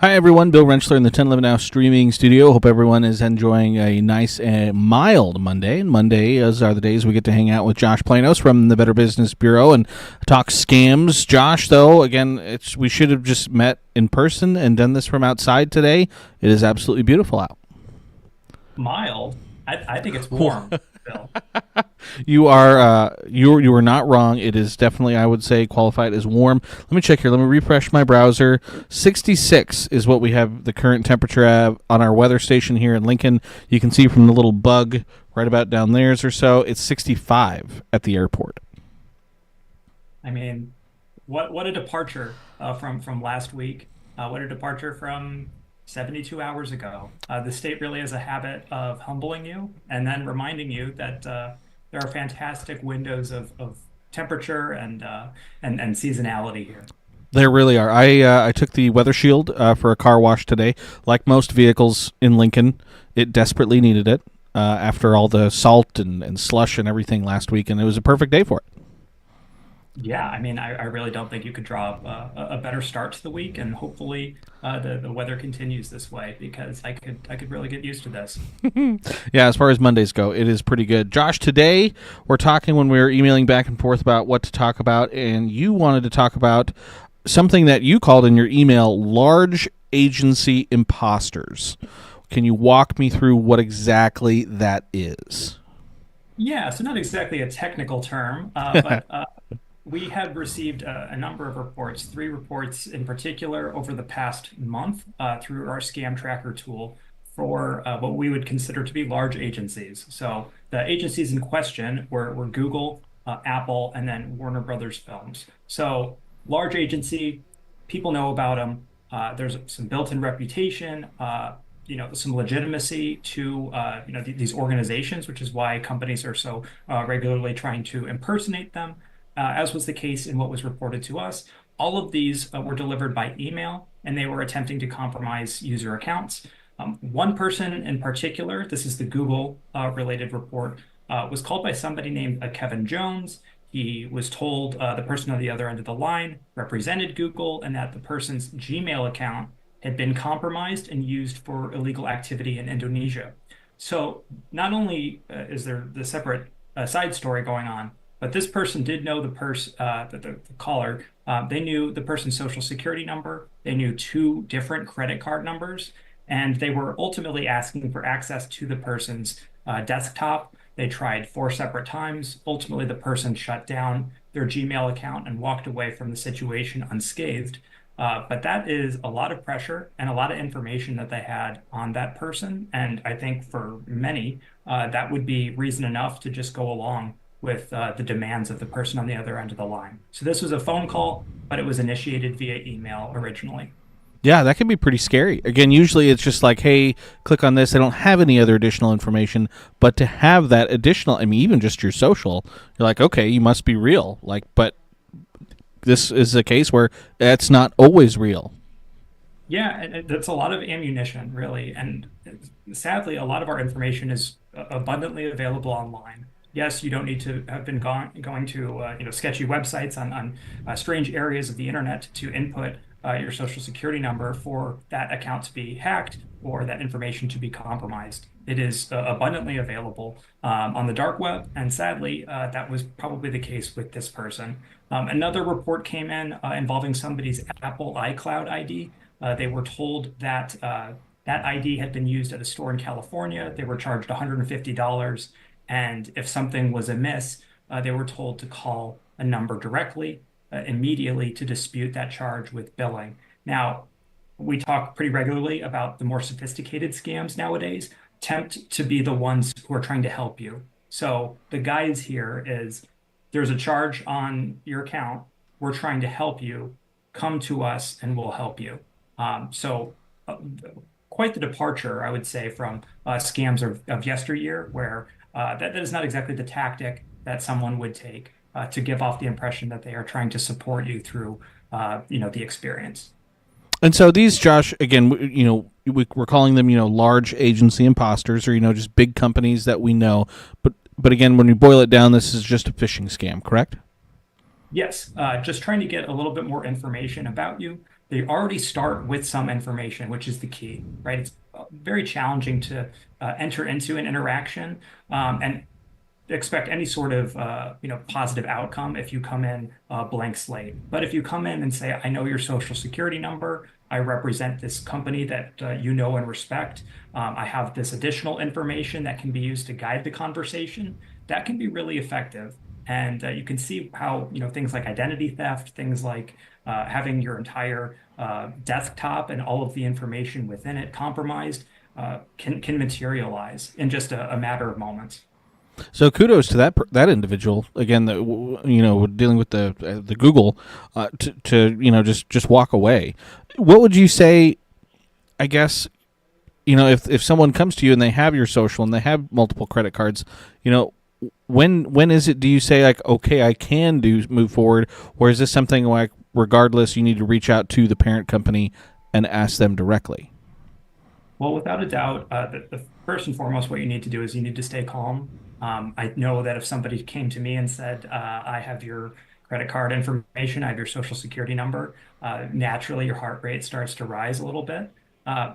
Hi, everyone. Bill Rentschler in the 1011 Now streaming studio. Hope everyone is enjoying a nice and mild Monday. And Mondays are the days we get to hang out with Josh Planos from the Better Business Bureau and talk scams. Josh, though, again, we should have just met in person and done this from outside today. It is absolutely beautiful out. Mild. I think it's warm, Bill. You are not wrong. It is definitely, I would say, qualified as warm. Let me check here. Let me refresh my browser. 66 is what we have the current temperature on our weather station here in Lincoln. You can see from the little bug right about down there or so. It's 65 at the airport. I mean, what a departure from last week. What a departure from 72 hours ago. The state really has a habit of humbling you and then reminding you that there are fantastic windows of temperature and seasonality here. There really are. I took the weather shield for a car wash today. Like most vehicles in Lincoln, it desperately needed it after all the salt and slush and everything last week, and it was a perfect day for it. Yeah, I mean, I really don't think you could draw up a better start to the week, and hopefully the weather continues this way because I could really get used to this. Yeah, as far as Mondays go, it is pretty good. Josh, today we're talking when we were emailing back and forth about what to talk about, and you wanted to talk about something that you called in your email large agency imposters. Can you walk me through what exactly that is? Yeah, so not exactly a technical term, but we have received a number of reports, three reports in particular over the past month through our scam tracker tool for what we would consider to be large agencies. So the agencies in question were Google, Apple, and then Warner Brothers Films. So large agency, people know about them. There's some built-in reputation, some legitimacy to these organizations, which is why companies are so regularly trying to impersonate them, as was the case in what was reported to us. All of these were delivered by email, and they were attempting to compromise user accounts. One person in particular, this is the Google related report, was called by somebody named Kevin Jones. He was told the person on the other end of the line represented Google and that the person's Gmail account had been compromised and used for illegal activity in Indonesia. So not only is there the separate side story going on, but this person did know the caller. They knew the person's social security number. They knew two different credit card numbers, and they were ultimately asking for access to the person's desktop. They tried four separate times. Ultimately, the person shut down their Gmail account and walked away from the situation unscathed. But that is a lot of pressure and a lot of information that they had on that person. And I think for many, that would be reason enough to just go along with the demands of the person on the other end of the line. So this was a phone call, but it was initiated via email originally. Yeah, that can be pretty scary. Again, usually it's just like, hey, click on this. They don't have any other additional information, but to have that additional, I mean, even just your social, you're like, okay, you must be real. Like, but this is a case where that's not always real. Yeah, and that's a lot of ammunition, really. And sadly, a lot of our information is abundantly available online. Yes, you don't need to have been going to sketchy websites on strange areas of the internet to input your social security number for that account to be hacked or that information to be compromised. It is abundantly available on the dark web, and sadly, that was probably the case with this person. Another report came in involving somebody's Apple iCloud ID. They were told that that ID had been used at a store in California. They were charged $150, and if something was amiss, they were told to call a number directly immediately to dispute that charge with billing. Now, we talk pretty regularly about the more sophisticated scams nowadays attempt to be the ones who are trying to help you. So the guise here is there's a charge on your account. We're trying to help you. Come to us and we'll help you. So quite the departure, I would say, from scams of yesteryear, where that is not exactly the tactic that someone would take to give off the impression that they are trying to support you through, the experience. And so these, Josh, again, we're calling them, large agency imposters, or just big companies that we know. But again, when we boil it down, this is just a phishing scam, correct? Yes, just trying to get a little bit more information about you. they already start with some information, which is the key, right? It's very challenging to enter into an interaction and expect any sort of positive outcome if you come in blank slate. But if you come in and say, I know your social security number, I represent this company that you know and respect, I have this additional information that can be used to guide the conversation, that can be really effective. And you can see how things like identity theft, things like having your entire desktop and all of the information within it compromised can materialize in just a matter of moments. So kudos to that individual again. That dealing with the Google to just walk away. What would you say? I guess if someone comes to you and they have your social and they have multiple credit cards, when is it? Do you say like, okay, I can move forward, or is this something like regardless you need to reach out to the parent company and ask them directly? Well, without a doubt, the first and foremost, what you need to do is you need to stay calm. I know that if somebody came to me and said, I have your credit card information, I have your social security number, naturally your heart rate starts to rise a little bit. Uh,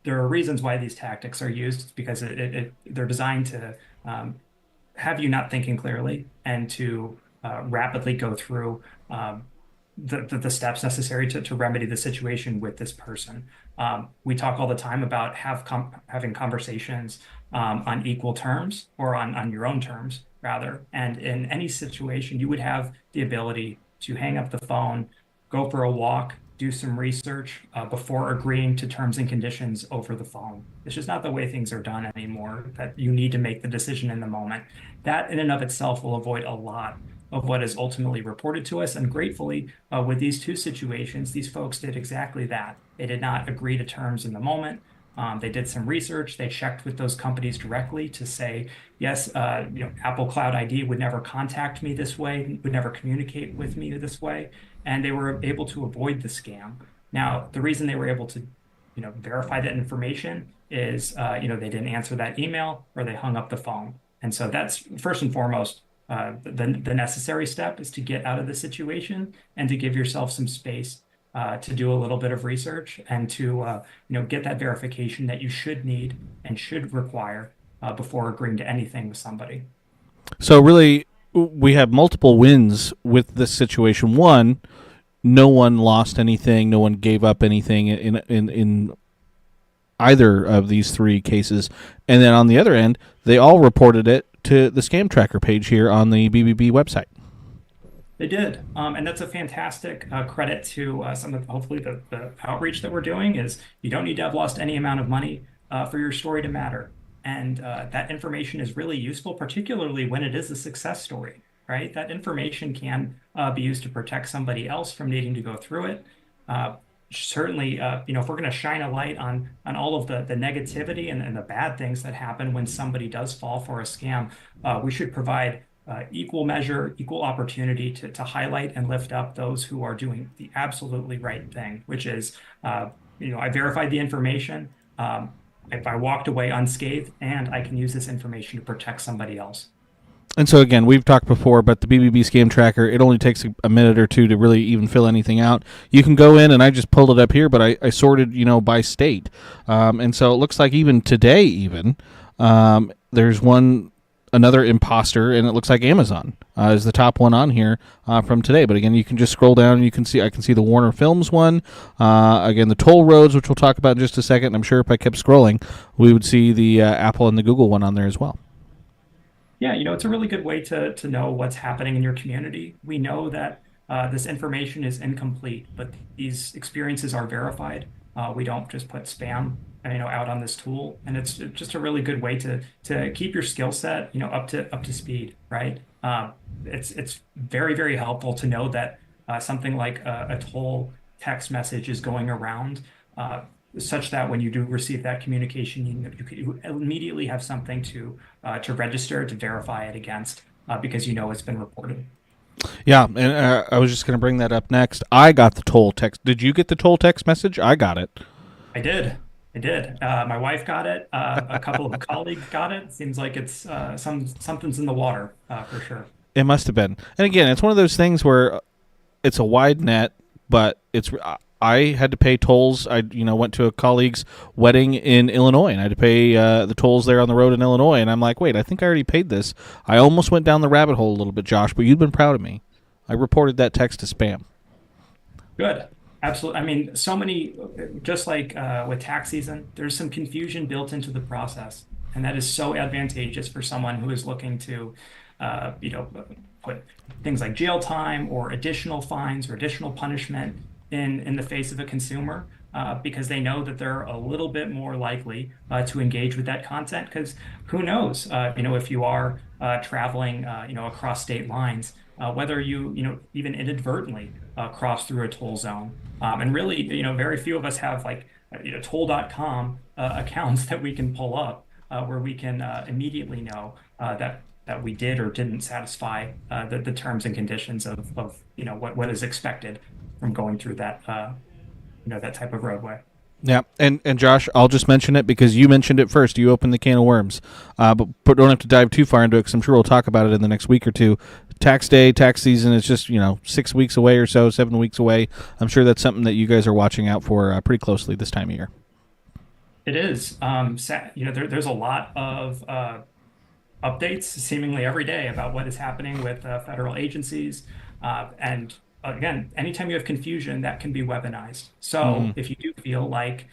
there are reasons why these tactics are used. It's because they're designed to have you not thinking clearly and to rapidly go through the steps necessary to remedy the situation with this person. We talk all the time about having conversations on equal terms or on your own terms, rather. And in any situation, you would have the ability to hang up the phone, go for a walk, do some research before agreeing to terms and conditions over the phone. It's just not the way things are done anymore, that you need to make the decision in the moment. That in and of itself will avoid a lot of what is ultimately reported to us. And gratefully, with these two situations, these folks did exactly that. They did not agree to terms in the moment. They did some research. They checked with those companies directly to say, yes, Apple Cloud ID would never contact me this way, would never communicate with me this way, and they were able to avoid the scam. Now, the reason they were able to, verify that information is, they didn't answer that email or they hung up the phone. And so that's first and foremost the necessary step is to get out of the situation and to give yourself some space to do a little bit of research and to get that verification that you should need and should require before agreeing to anything with somebody. So really, we have multiple wins with this situation. One, no one lost anything, no one gave up anything in either of these three cases, and then on the other end, they all reported it to the scam tracker page here on the BBB website. They did, and that's a fantastic credit to some of hopefully the outreach that we're doing. Is you don't need to have lost any amount of money for your story to matter, and that information is really useful, particularly when it is a success story. Right, that information can be used to protect somebody else from needing to go through it. Certainly, if we're going to shine a light on all of the negativity and the bad things that happen when somebody does fall for a scam, we should provide equal measure, equal opportunity to highlight and lift up those who are doing the absolutely right thing, which is, I verified the information. If I walked away unscathed, and I can use this information to protect somebody else. And so again, we've talked before, but the BBB scam tracker, it only takes a minute or two to really even fill anything out. You can go in, and I just pulled it up here, but I sorted, by state. And so it looks like even today, there's another imposter, and it looks like Amazon is the top one on here from today. But again, you can just scroll down, and I can see the Warner Films one. Again, the toll roads, which we'll talk about in just a second. I'm sure if I kept scrolling, we would see the Apple and the Google one on there as well. Yeah, it's a really good way to know what's happening in your community. We know that this information is incomplete, but these experiences are verified. We don't just put spam, out on this tool, and it's just a really good way to keep your skill set, up to speed, right? It's very, very helpful to know that something like a toll text message is going around. Such that when you do receive that communication, you immediately have something to register to verify it against because it's been reported. Yeah, and I was just going to bring that up next. I got the toll text. Did you get the toll text message? I got it. I did. I did. My wife got it. A couple of colleagues got it. Seems like it's something's in the water for sure. It must have been. And again, it's one of those things where it's a wide net, but I had to pay tolls. I went to a colleague's wedding in Illinois, and I had to pay the tolls there on the road in Illinois. And I'm like, wait, I think I already paid this. I almost went down the rabbit hole a little bit, Josh, but you've been proud of me. I reported that text to spam. Good. Absolutely. I mean, so many, just like with tax season, there's some confusion built into the process. And that is so advantageous for someone who is looking to, you know, put things like jail time or additional fines or additional punishment in the face of a consumer, because they know that they're a little bit more likely to engage with that content. Because who knows, if you are traveling, across state lines, whether you even inadvertently cross through a toll zone. And really, very few of us have like, toll.com accounts that we can pull up where we can immediately know that we did or didn't satisfy the terms and conditions of what is expected from going through that that type of roadway. Yeah, and Josh, I'll just mention it because you mentioned it first. You opened the can of worms, but don't have to dive too far into it because I'm sure we'll talk about it in the next week or two. Tax day, tax season is just 6 weeks away or so, 7 weeks away. I'm sure that's something that you guys are watching out for pretty closely this time of year. It is. There's a lot of updates seemingly every day about what is happening with federal agencies. And again, anytime you have confusion, that can be weaponized. So if you do feel like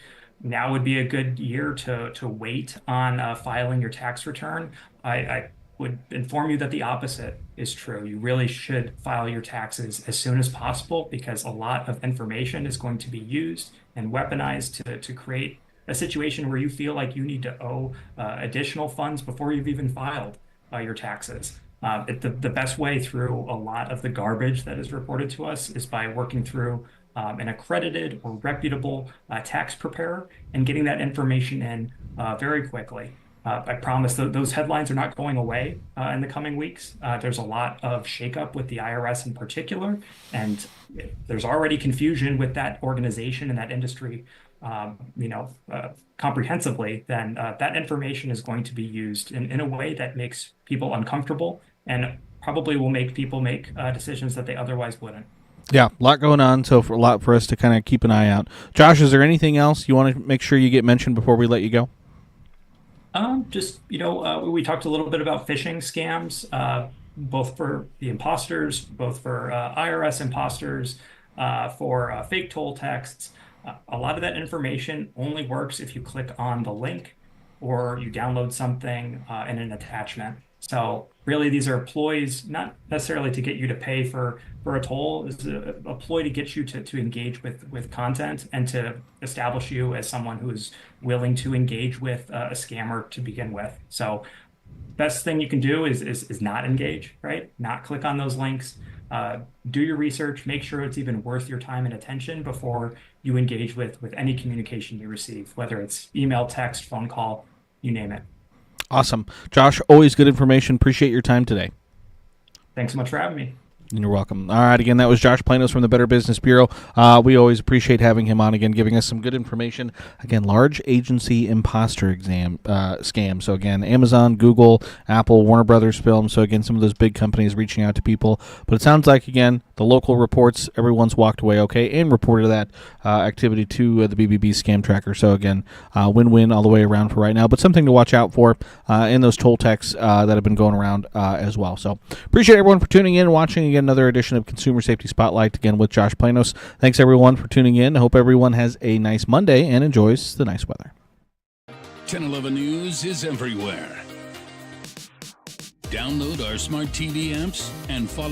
now would be a good year to wait on filing your tax return, I would inform you that the opposite is true. You really should file your taxes as soon as possible because a lot of information is going to be used and weaponized to create a situation where you feel like you need to owe additional funds before you've even filed your taxes. The best way through a lot of the garbage that is reported to us is by working through an accredited or reputable tax preparer and getting that information in very quickly. I promise those headlines are not going away in the coming weeks. There's a lot of shakeup with the IRS in particular, and there's already confusion with that organization and that industry comprehensively, then that information is going to be used in a way that makes people uncomfortable and probably will make people make decisions that they otherwise wouldn't. Yeah, a lot going on, so a lot for us to kind of keep an eye out. Josh, is there anything else you want to make sure you get mentioned before we let you go? We talked a little bit about phishing scams, both for the imposters, both for IRS imposters, for fake toll texts. A lot of that information only works if you click on the link or you download something in an attachment. So really, these are ploys not necessarily to get you to pay for a toll. It's a ploy to get you to engage with content and to establish you as someone who is willing to engage with a scammer to begin with. So best thing you can do is not engage, right? Not click on those links. Do your research, make sure it's even worth your time and attention before you engage with any communication you receive, whether it's email, text, phone call, you name it. Awesome. Josh, always good information. Appreciate your time today. Thanks so much for having me. You're welcome. All right, again, that was Josh Planos from the Better Business Bureau. We always appreciate having him on again, giving us some good information. Again, large agency imposter scam. So again, Amazon, Google, Apple, Warner Brothers Film. So again, some of those big companies reaching out to people. But it sounds like, again, the local reports, everyone's walked away okay and reported that activity to the BBB scam tracker. So again, win-win all the way around for right now. But something to watch out for in those toll texts that have been going around as well. So appreciate everyone for tuning in and watching again. Another edition of Consumer Safety Spotlight, again with Josh Planos. Thanks everyone for tuning in. I hope everyone has a nice Monday and enjoys the nice weather. 1011 News is everywhere. Download our smart TV apps and follow